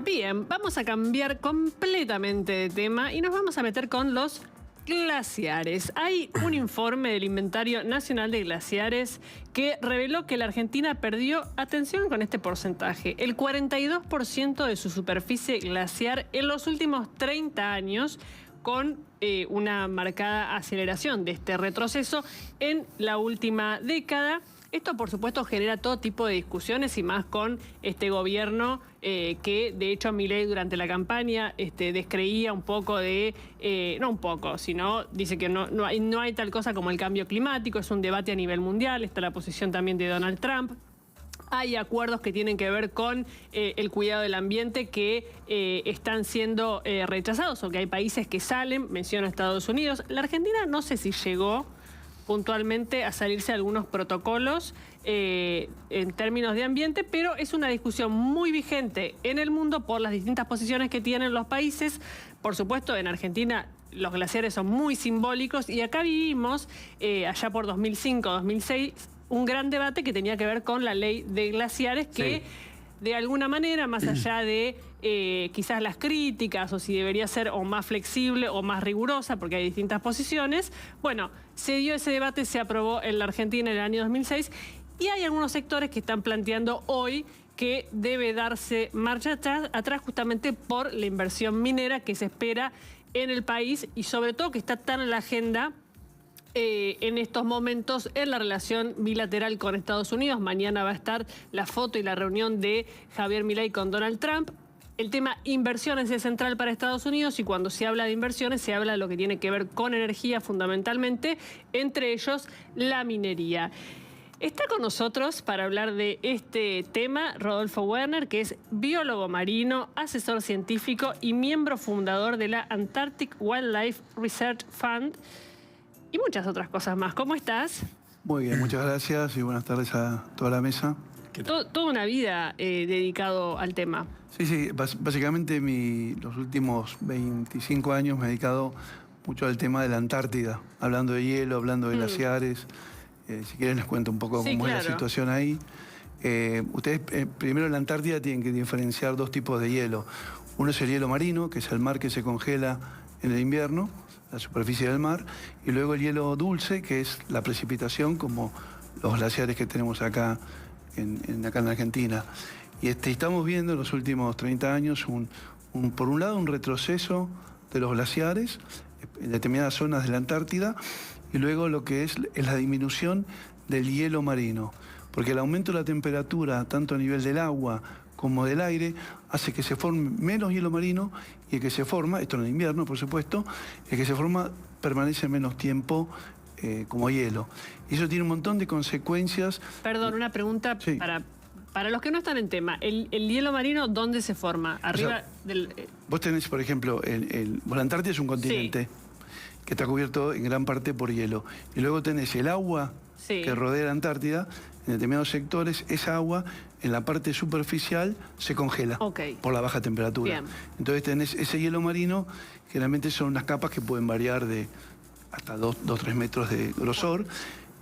Bien, vamos a cambiar completamente de tema y nos vamos a meter con los glaciares. Hay un informe del Inventario Nacional de Glaciares que reveló que la Argentina perdió, atención con este porcentaje, el 42% de su superficie glaciar en los últimos 30 años, con una marcada aceleración de este retroceso en la última década. Esto, por supuesto, genera todo tipo de discusiones y más con este gobierno que, de hecho, Milei durante la campaña descreía un poco de... no un poco, sino dice que no hay tal cosa como el cambio climático, es un debate a nivel mundial, está la posición también de Donald Trump. Hay acuerdos que tienen que ver con el cuidado del ambiente que están siendo rechazados o que hay países que salen, menciona Estados Unidos. La Argentina no sé si llegó puntualmente a salirse algunos protocolos en términos de ambiente, pero es una discusión muy vigente en el mundo por las distintas posiciones que tienen los países. Por supuesto, en Argentina los glaciares son muy simbólicos y acá vivimos, allá por 2005-2006, un gran debate que tenía que ver con la ley de glaciares que... Sí. De alguna manera, más allá de quizás las críticas o si debería ser o más flexible o más rigurosa, porque hay distintas posiciones, bueno, se dio ese debate, se aprobó en la Argentina en el año 2006 y hay algunos sectores que están planteando hoy que debe darse marcha atrás justamente por la inversión minera que se espera en el país y sobre todo que está tan en la agenda en estos momentos en la relación bilateral con Estados Unidos. Mañana va a estar la foto y la reunión de Javier Milei con Donald Trump. El tema inversiones es central para Estados Unidos y cuando se habla de inversiones se habla de lo que tiene que ver con energía fundamentalmente, entre ellos la minería. Está con nosotros para hablar de este tema Rodolfo Werner, que es biólogo marino, asesor científico y miembro fundador de la Antarctic Wildlife Research Fund, y muchas otras cosas más. ¿Cómo estás? Muy bien, muchas gracias y buenas tardes a toda la mesa. Toda una vida dedicado al tema. Sí, básicamente los últimos 25 años me he dedicado mucho al tema de la Antártida, hablando de hielo, hablando de glaciares. Si quieren les cuento un poco cómo es la situación ahí. Ustedes primero en la Antártida tienen que diferenciar dos tipos de hielo. Uno es el hielo marino, que es el mar que se congela en el invierno, la superficie del mar, y luego el hielo dulce, que es la precipitación, como los glaciares que tenemos acá en Argentina. Y estamos viendo en los últimos 30 años, por un lado, un retroceso de los glaciares en determinadas zonas de la Antártida, y luego lo que es la disminución del hielo marino, porque el aumento de la temperatura, tanto a nivel del agua como del aire, hace que se forme menos hielo marino y el que se forma, esto en el invierno por supuesto, el que se forma permanece menos tiempo como hielo. Y eso tiene un montón de consecuencias. Perdón, una pregunta para los que no están en tema. ¿El hielo marino dónde se forma? Arriba del... Vos tenés, por ejemplo, la Antártida es un continente que está cubierto en gran parte por hielo. Y luego tenés el agua que rodea la Antártida. En determinados sectores, esa agua en la parte superficial se congela por la baja temperatura. Bien. Entonces tenés ese hielo marino, generalmente son unas capas que pueden variar de hasta 2-3 metros de grosor.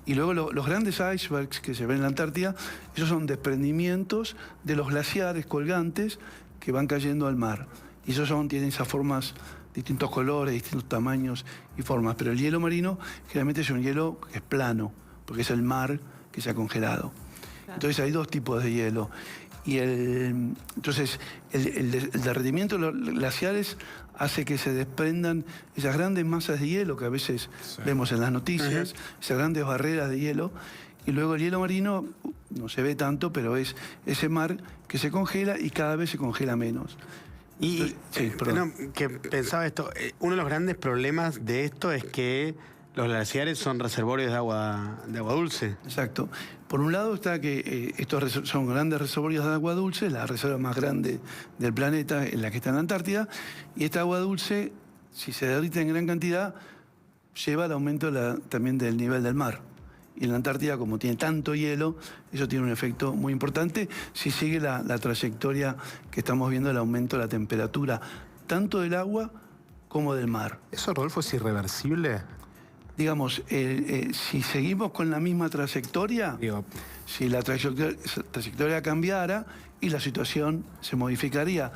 Y luego los grandes icebergs que se ven en la Antártida, esos son desprendimientos de los glaciares colgantes que van cayendo al mar. Y esos tienen esas formas, distintos colores, distintos tamaños y formas. Pero el hielo marino generalmente es un hielo que es plano, porque es el mar que se ha congelado. Claro. Entonces hay dos tipos de hielo. Y entonces el derretimiento de los glaciares hace que se desprendan esas grandes masas de hielo que a veces vemos en las noticias, esas grandes barreras de hielo. Y luego el hielo marino no se ve tanto, pero es ese mar que se congela y cada vez se congela menos. Y que pensaba esto, uno de los grandes problemas de esto es que los glaciares son reservorios de agua dulce. Exacto. Por un lado está que estos son grandes reservorios de agua dulce, la reserva más grande del planeta, en la que está en la Antártida, y esta agua dulce, si se derrite en gran cantidad, lleva al aumento también del nivel del mar. Y en la Antártida, como tiene tanto hielo, eso tiene un efecto muy importante si sigue la trayectoria que estamos viendo del aumento de la temperatura, tanto del agua como del mar. ¿Eso, Rodolfo, es irreversible? Digamos, si seguimos con la misma trayectoria, si la trayectoria cambiara y la situación se modificaría.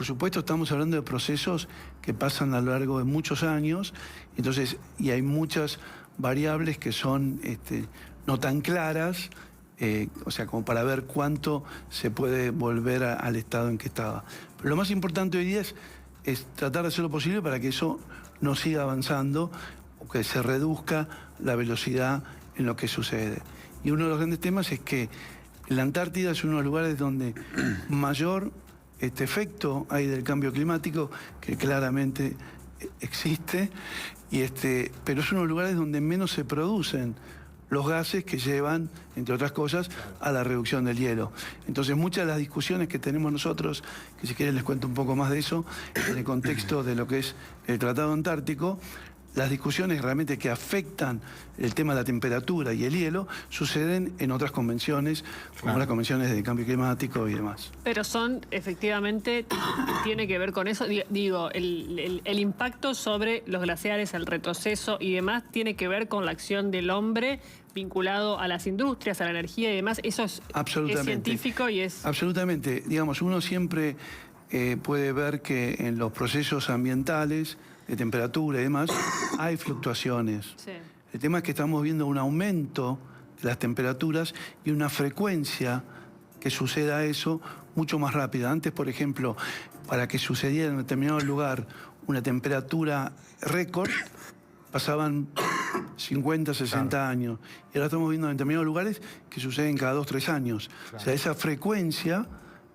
por supuesto estamos hablando de procesos que pasan a lo largo de muchos años, entonces, y hay muchas variables que son no tan claras, o sea, como para ver cuánto se puede volver al estado en que estaba. Pero lo más importante hoy día es tratar de hacer lo posible para que eso no siga avanzando o que se reduzca la velocidad en lo que sucede. Y uno de los grandes temas es que la Antártida es uno de los lugares donde mayor efecto hay del cambio climático, que claramente existe, pero es uno de los lugares donde menos se producen los gases que llevan, entre otras cosas, a la reducción del hielo. Entonces, muchas de las discusiones que tenemos nosotros, que si quieren les cuento un poco más de eso, en el contexto de lo que es el Tratado Antártico, las discusiones realmente que afectan el tema de la temperatura y el hielo suceden en otras convenciones, como las convenciones de cambio climático y demás. Pero son, efectivamente, tiene que ver con eso. Digo, el impacto sobre los glaciares, el retroceso y demás, tiene que ver con la acción del hombre vinculado a las industrias, a la energía y demás. Eso es científico y es... Absolutamente. Digamos, uno siempre puede ver que en los procesos ambientales, de temperatura y demás, hay fluctuaciones. Sí. El tema es que estamos viendo un aumento de las temperaturas y una frecuencia que suceda eso mucho más rápida. Antes, por ejemplo, para que sucediera en determinado lugar una temperatura récord, pasaban 50, 60 años. Y ahora estamos viendo en determinados lugares que suceden cada 2, 3 años. Claro. O sea, esa frecuencia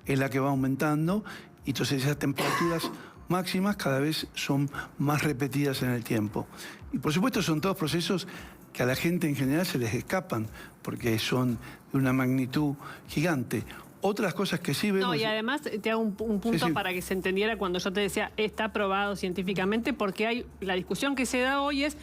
es la que va aumentando y entonces esas temperaturas máximas cada vez son más repetidas en el tiempo. Y por supuesto son todos procesos que a la gente en general se les escapan, porque son de una magnitud gigante. Otras cosas que sí vemos... No, y además te hago un punto para que se entendiera cuando yo te decía está probado científicamente, porque hay la discusión que se da hoy es...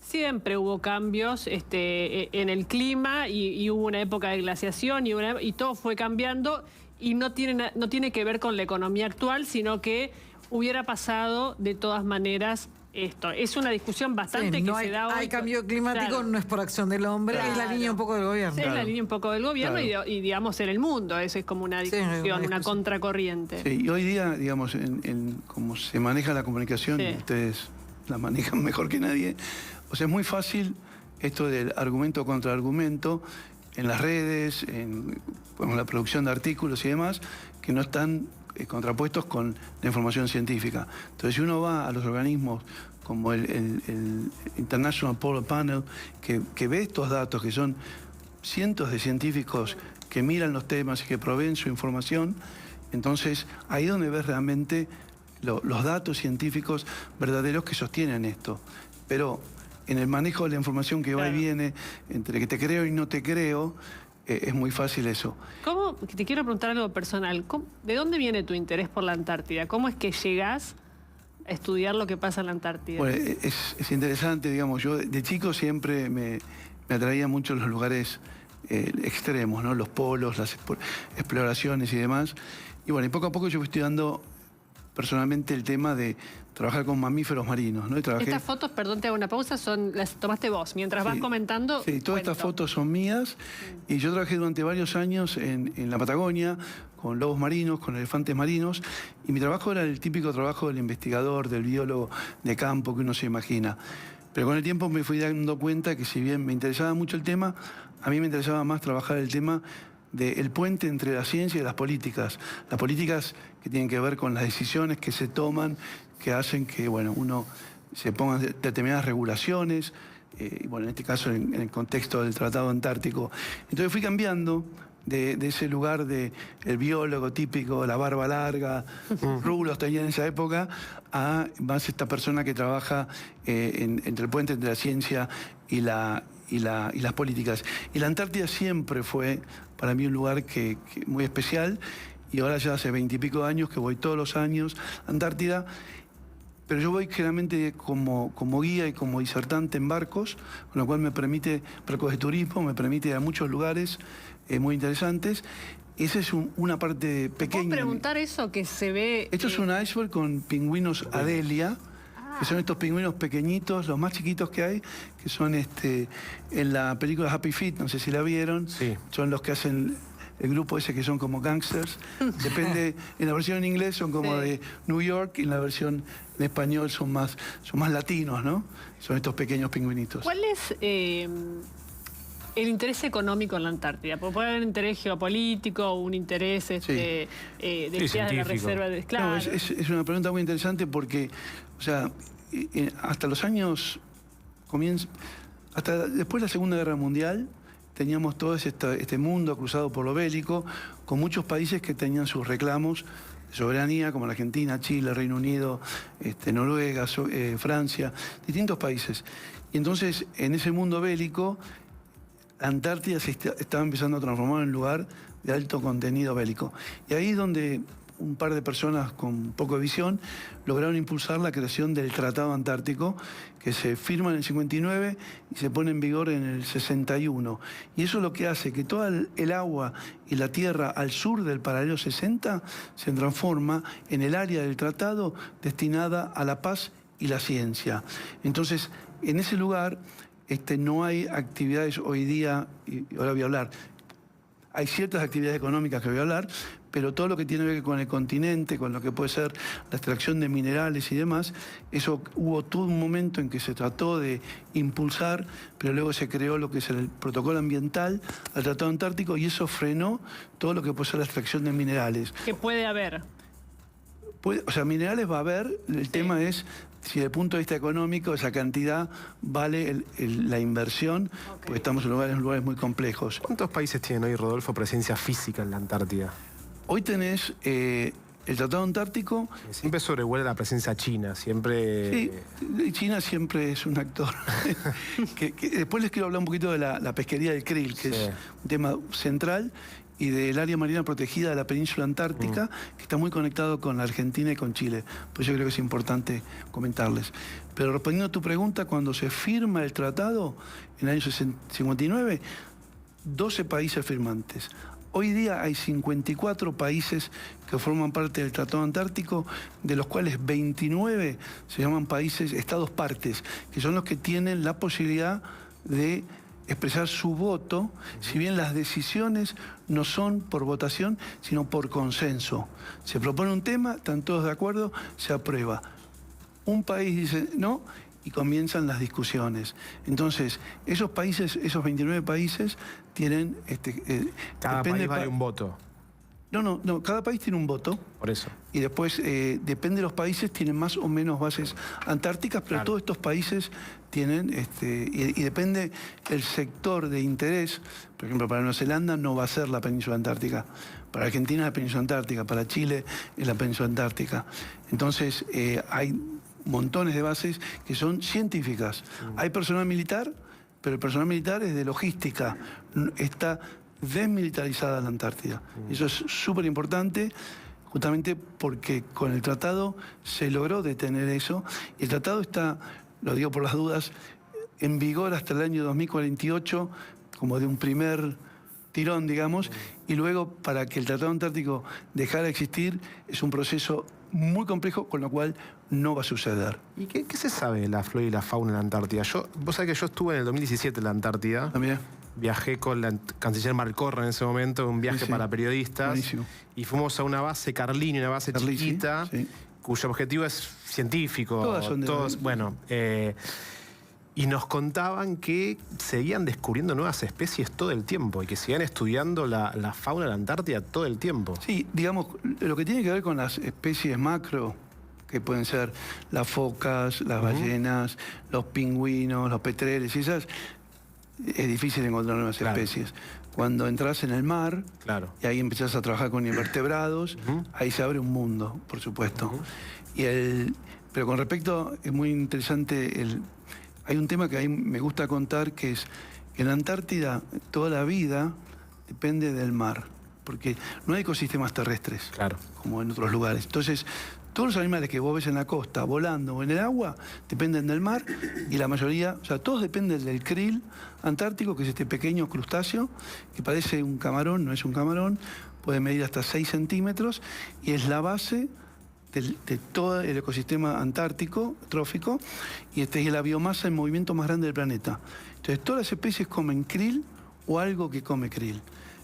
Siempre hubo cambios en el clima y hubo una época de glaciación y todo fue cambiando y no tiene que ver con la economía actual, sino que hubiera pasado de todas maneras esto. Es una discusión bastante que se da hoy. Hay cambio climático, claro. No es por acción del hombre, es la línea un poco del gobierno. Sí, es la línea un poco del gobierno y digamos en el mundo. Eso es como una discusión, una contracorriente. Sí, y hoy día, digamos, como se maneja la comunicación, ustedes la manejan mejor que nadie, o sea, es muy fácil esto del argumento contra argumento en las redes, en la producción de artículos y demás, que no están contrapuestos con la información científica. Entonces, si uno va a los organismos como el International Polar Panel, que ve estos datos, que son cientos de científicos que miran los temas y que proveen su información, entonces ahí es donde ves realmente los datos científicos verdaderos que sostienen esto. Pero en el manejo de la información que va y viene, entre que te creo y no te creo, es muy fácil eso. Te quiero preguntar algo personal. ¿De dónde viene tu interés por la Antártida? ¿Cómo es que llegás a estudiar lo que pasa en la Antártida? Bueno, es interesante, digamos, yo de chico siempre me atraía mucho los lugares extremos, ¿no? Los polos, las exploraciones y demás. Y bueno, y poco a poco yo fui estudiando personalmente el tema de trabajar con mamíferos marinos, ¿no? Estas fotos, perdón, te hago una pausa, las tomaste vos. Mientras vas comentando... Sí, todas estas fotos son mías y yo trabajé durante varios años en la Patagonia con lobos marinos, con elefantes marinos, y mi trabajo era el típico trabajo del investigador, del biólogo de campo que uno se imagina. Pero con el tiempo me fui dando cuenta que si bien me interesaba mucho el tema, a mí me interesaba más trabajar el tema del puente entre la ciencia y las políticas que tienen que ver con las decisiones que se toman, que hacen que, bueno, uno se ponga determinadas regulaciones, y bueno, en este caso en el contexto del Tratado Antártico. Entonces fui cambiando de ese lugar de el biólogo típico, la barba larga, rulos tenía en esa época, a más esta persona que trabaja entre el puente entre la ciencia y las políticas. Y la Antártida siempre fue para mí un lugar muy especial, y ahora ya hace 20 y pico de años que voy todos los años a Antártida, pero yo voy generalmente como guía y como disertante en barcos, con lo cual me permite, barcos de turismo, me permite ir a muchos lugares muy interesantes. Esa es una parte pequeña. ¿Puedo preguntar eso que se ve? Esto es un iceberg con pingüinos Adelia, que son estos pingüinos pequeñitos, los más chiquitos que hay, que son en la película Happy Feet, no sé si la vieron, son los que hacen el grupo ese que son como gangsters. Depende, en la versión en inglés son como de New York y en la versión en español son más latinos, ¿no? Son estos pequeños pingüinitos. ¿Cuál es el interés económico en la Antártida? Puede haber un interés geopolítico, un interés de la reserva de... Claro. No, es una pregunta muy interesante porque, o sea, hasta los años... hasta después de la Segunda Guerra Mundial teníamos todo este mundo cruzado por lo bélico, con muchos países que tenían sus reclamos de soberanía, como la Argentina, Chile, Reino Unido, Noruega, Francia, distintos países. Y entonces, en ese mundo bélico, la Antártida se estaba empezando a transformar en un lugar de alto contenido bélico. Y ahí es donde un par de personas con poco de visión lograron impulsar la creación del Tratado Antártico, que se firma en el 59 y se pone en vigor en el 61. Y eso es lo que hace que toda el agua y la tierra al sur del paralelo 60 se transforma en el área del tratado destinada a la paz y la ciencia. Entonces, en ese lugar no hay actividades hoy día, y ahora voy a hablar, hay ciertas actividades económicas que voy a hablar, pero todo lo que tiene que ver con el continente, con lo que puede ser la extracción de minerales y demás, eso hubo todo un momento en que se trató de impulsar, pero luego se creó lo que es el protocolo ambiental al Tratado Antártico y eso frenó todo lo que puede ser la extracción de minerales. ¿Qué puede haber? O sea, minerales va a haber, el tema es si desde el punto de vista económico esa cantidad vale la inversión, porque estamos en lugares muy complejos. ¿Cuántos países tienen hoy, Rodolfo, presencia física en la Antártida? Hoy tenés el Tratado Antártico. Siempre sobrevuela la presencia china, siempre... Sí, China siempre es un actor. Después les quiero hablar un poquito de la pesquería del krill, que es un tema central, y del área marina protegida de la península antártica, que está muy conectado con la Argentina y con Chile. Pues yo creo que es importante comentarles. Pero respondiendo a tu pregunta, cuando se firma el tratado, en el año 59, 12 países firmantes. Hoy día hay 54 países que forman parte del Tratado Antártico, de los cuales 29 se llaman estados partes, que son los que tienen la posibilidad de expresar su voto, si bien las decisiones no son por votación, sino por consenso. Se propone un tema, están todos de acuerdo, se aprueba. Un país dice no y comienzan las discusiones. Entonces, esos países, esos 29 países tienen... cada país vale un voto. No, cada país tiene un voto. Por eso. Y después, depende de los países, tienen más o menos bases antárticas, pero todos estos países tienen, y depende el sector de interés. Por ejemplo, para Nueva Zelanda no va a ser la península antártica. Para Argentina es la península antártica, para Chile es la península antártica. Entonces, hay montones de bases que son científicas. Hay personal militar, pero el personal militar es de logística. Está desmilitarizada la Antártida. Eso es súper importante, justamente porque con el tratado se logró detener eso. Y el tratado está, lo digo por las dudas, en vigor hasta el año 2048, como de un primer tirón, digamos, y luego para que el Tratado Antártico dejara de existir es un proceso muy complejo, con lo cual no va a suceder. ¿Y qué se sabe de la flora y la fauna en la Antártida? Vos sabés que yo estuve en el 2017 en la Antártida. También. Viajé con la canciller Malcorra en ese momento, un viaje para periodistas. Buenísimo. Y fuimos a una base Carlini, una base chiquita, cuyo objetivo es científico. Todas son de... Bueno, y nos contaban que seguían descubriendo nuevas especies todo el tiempo y que seguían estudiando la fauna de la Antártida todo el tiempo. Sí, digamos, lo que tiene que ver con las especies macro, que pueden ser las focas, las ballenas, los pingüinos, los petreles y esas, es difícil encontrar nuevas especies. Cuando entras en el mar, y ahí empezás a trabajar con invertebrados, ahí se abre un mundo, por supuesto. Pero con respecto, es muy interesante, hay un tema que a mí me gusta contar, que es que en la Antártida toda la vida depende del mar, porque no hay ecosistemas terrestres, como en otros lugares. Entonces, todos los animales que vos ves en la costa, volando o en el agua, dependen del mar, y la mayoría, o sea, todos dependen del krill antártico, que es este pequeño crustáceo, que parece un camarón, no es un camarón, puede medir hasta 6 centímetros, y es la base de todo el ecosistema antártico, trófico, y es la biomasa en movimiento más grande del planeta. Entonces, todas las especies comen krill o algo que come krill.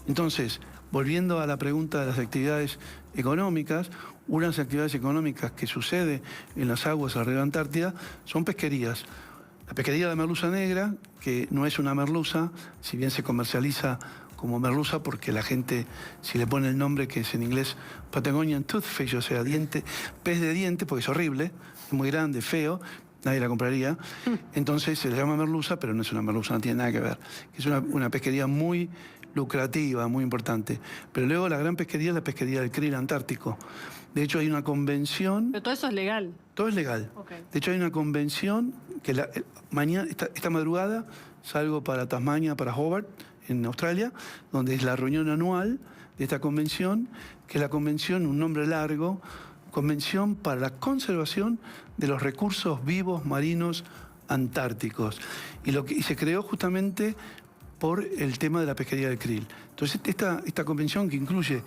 Entonces, volviendo a la pregunta de las actividades económicas, unas actividades económicas que sucede en las aguas alrededor de la Antártida son pesquerías. La pesquería de la merluza negra, que no es una merluza, si bien se comercializa como merluza, porque la gente, si le pone el nombre que es en inglés Patagonian Toothfish, o sea, pez de diente, porque es horrible, es muy grande, feo, nadie la compraría. Entonces se le llama merluza, pero no es una merluza, no tiene nada que ver. Es una pesquería muy lucrativa, muy importante. Pero luego la gran pesquería es la pesquería del krill antártico. De hecho, hay una convención... Pero todo eso es legal. Todo es legal. Okay. De hecho, hay una convención que mañana, esta madrugada, salgo para Tasmania, para Hobart, en Australia, donde es la reunión anual de esta convención, que es la convención, un nombre largo, Convención para la Conservación de los Recursos Vivos Marinos Antárticos. Y se creó justamente por el tema de la pesquería del krill. Entonces, esta convención, que incluye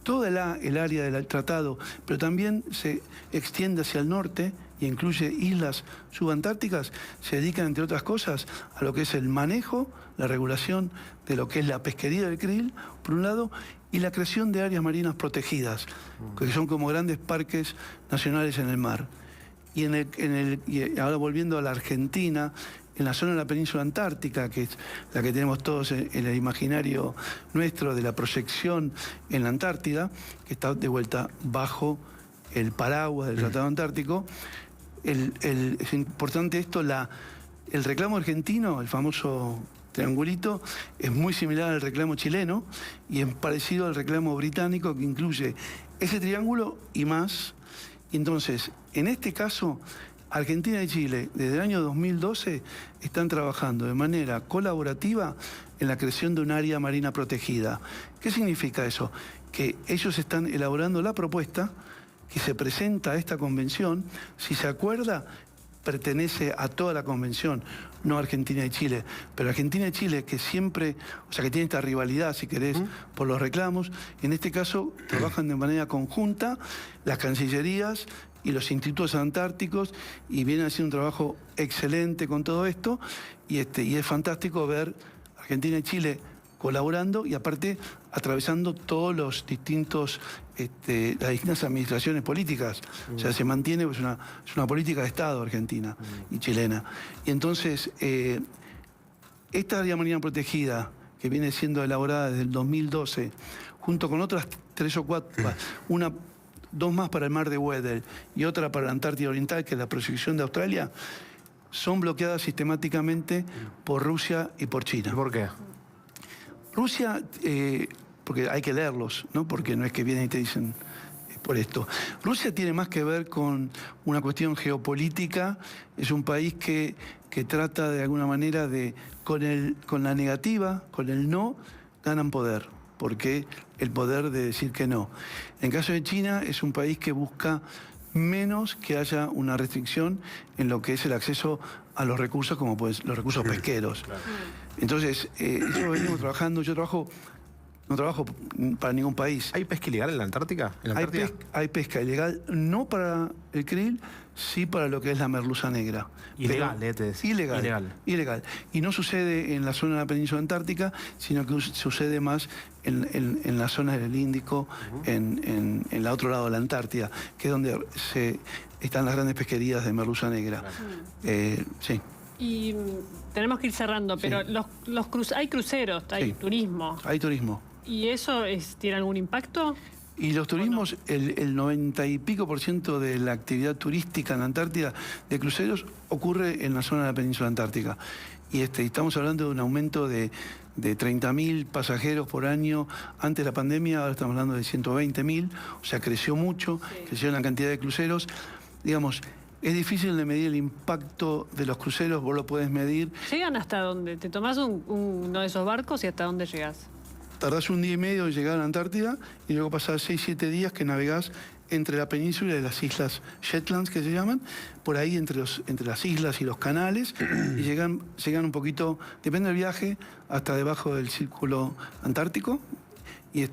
toda el área del tratado, pero también se extiende hacia el norte y incluye islas subantárticas, se dedican, entre otras cosas, a lo que es el manejo, la regulación de lo que es la pesquería del krill, por un lado, y la creación de áreas marinas protegidas, que son como grandes parques nacionales en el mar. Y ahora volviendo a la Argentina, en la zona de la península antártica, que es la que tenemos todos en el imaginario nuestro de la proyección en la Antártida, que está de vuelta bajo el paraguas del Tratado Antártico, es importante esto, el reclamo argentino, el famoso triangulito, es muy similar al reclamo chileno y es parecido al reclamo británico, que incluye ese triángulo y más. Y entonces, en este caso, Argentina y Chile, desde el año 2012, están trabajando de manera colaborativa en la creación de un área marina protegida. ¿Qué significa eso? Que ellos están elaborando la propuesta que se presenta a esta convención. Si se acuerda, pertenece a toda la convención, no a Argentina y Chile. Pero Argentina y Chile, que siempre, o sea, que tiene esta rivalidad, si querés, por los reclamos, en este caso trabajan de manera conjunta las cancillerías y los institutos antárticos, y vienen haciendo un trabajo excelente con todo esto, y es fantástico ver Argentina y Chile colaborando y aparte atravesando todos los distintos, las distintas administraciones políticas. O sea, se mantiene, pues, es una política de Estado argentina y chilena. Y entonces, esta área marina protegida, que viene siendo elaborada desde el 2012, junto con otras 3 o 4, dos más para el mar de Weddell y otra para la Antártida Oriental, que es la proyección de Australia, son bloqueadas sistemáticamente por Rusia y por China. ¿Por qué? Rusia, porque hay que leerlos, ¿no? Porque no es que vienen y te dicen por esto. Rusia tiene más que ver con una cuestión geopolítica. Es un país que trata de alguna manera de, con la negativa, con el no, ganan poder. Porque el poder de decir que no. En caso de China, es un país que busca menos que haya una restricción en lo que es el acceso a los recursos, como pues los recursos pesqueros. Claro. Entonces, eso venimos trabajando. Yo no trabajo para ningún país. ¿Hay pesca ilegal en la Antártica? Hay pesca ilegal, no para el krill, sí para lo que es la merluza negra. Ilegal, Ilegal. Y no sucede en la zona de la península antártica, sino que sucede más en la zona del Índico, en el otro lado de la Antártida, que es donde están las grandes pesquerías de merluza negra. Sí. Y tenemos que ir cerrando, pero sí. Hay cruceros, hay turismo. Hay turismo. ¿Y eso tiene algún impacto? Y los turismos, el 90 y pico % de la actividad turística en la Antártida de cruceros ocurre en la zona de la península antártica. Y estamos hablando de un aumento de 30.000 pasajeros por año antes de la pandemia, ahora estamos hablando de 120.000, o sea, creció mucho, creció la cantidad de cruceros. Digamos, es difícil de medir el impacto de los cruceros, vos lo podés medir. ¿Llegan hasta dónde? ¿Te tomás uno de esos barcos y hasta dónde llegás? Tardás un día y medio en llegar a la Antártida y luego pasás 6-7 días que navegás entre la península y las islas Shetlands, que se llaman, por ahí entre las islas y los canales, y llegan un poquito, depende del viaje, hasta debajo del círculo antártico, y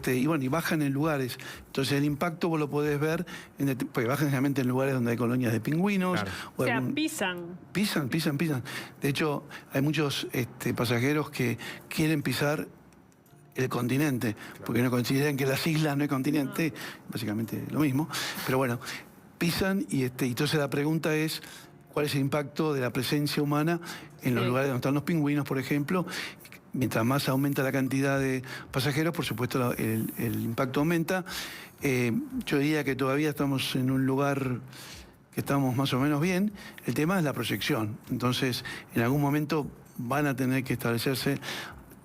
bajan en lugares. Entonces el impacto vos lo podés ver, porque bajan generalmente en lugares donde hay colonias de pingüinos. Claro. Pisan. Pisan. De hecho, hay muchos pasajeros que quieren pisar el continente, porque no consideran que las islas no es continente, básicamente lo mismo. Pero bueno, pisan y entonces la pregunta es, ¿cuál es el impacto de la presencia humana en los lugares donde están los pingüinos, por ejemplo? Mientras más aumenta la cantidad de pasajeros, por supuesto el impacto aumenta. Yo diría que todavía estamos en un lugar que estamos más o menos bien. El tema es la proyección. Entonces, en algún momento van a tener que establecerse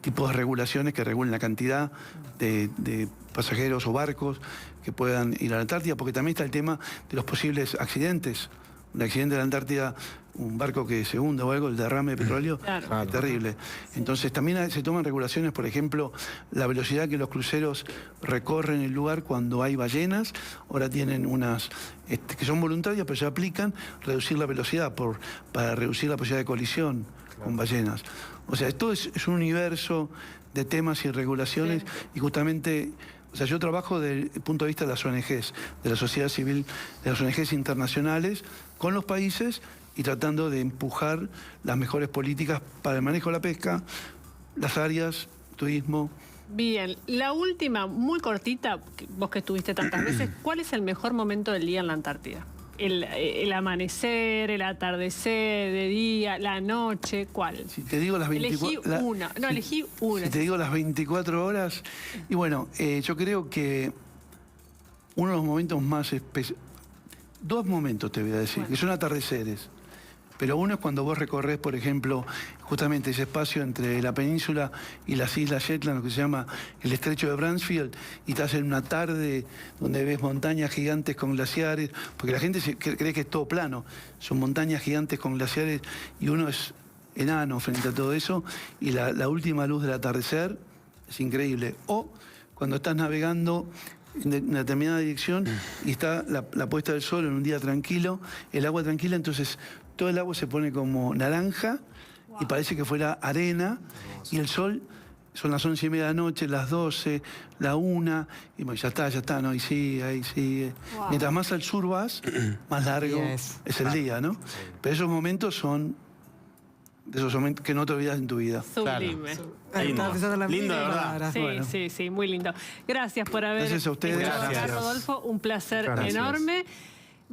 tipos de regulaciones que regulen la cantidad de pasajeros o barcos que puedan ir a la Antártida, porque también está el tema de los posibles accidentes. Un accidente de la Antártida, un barco que se hunda o algo, el derrame de petróleo, es terrible. Entonces también se toman regulaciones, por ejemplo, la velocidad que los cruceros recorren el lugar cuando hay ballenas. Ahora tienen unas que son voluntarias, pero se aplican, reducir la velocidad para reducir la posibilidad de colisión con ballenas. O sea, esto es un universo de temas y regulaciones y justamente... O sea, yo trabajo desde el punto de vista de las ONGs, de la sociedad civil, de las ONGs internacionales, con los países y tratando de empujar las mejores políticas para el manejo de la pesca, las áreas, turismo. Bien, la última, muy cortita, vos que estuviste tantas veces, ¿cuál es el mejor momento del día en la Antártida? El amanecer, el atardecer, de día, la noche, ¿cuál? Si te digo las 24... Elegí una. Si te digo las 24 horas... Y bueno, yo creo que uno de los momentos más especiales... Dos momentos te voy a decir, que son atardeceres. Pero uno es cuando vos recorres, por ejemplo, justamente ese espacio entre la península y las islas Shetland, lo que se llama el estrecho de Bransfield, y estás en una tarde donde ves montañas gigantes con glaciares, porque la gente cree que es todo plano, son montañas gigantes con glaciares y uno es enano frente a todo eso, y la última luz del atardecer es increíble. O cuando estás navegando en una determinada dirección y está la puesta del sol en un día tranquilo, el agua tranquila, entonces todo el agua se pone como naranja y parece que fuera arena, y el sol, son las 11:30 de la noche, las 12, la 1, y bueno, ya está, ¿no? Ahí sigue. Mientras más al sur vas, más largo es el día, ¿no? Pero esos momentos son de esos momentos que no te olvidas en tu vida. Sublime. Lindo, de verdad. Sí, muy lindo. Gracias por haber... Gracias a ustedes. Rodolfo, un placer enorme.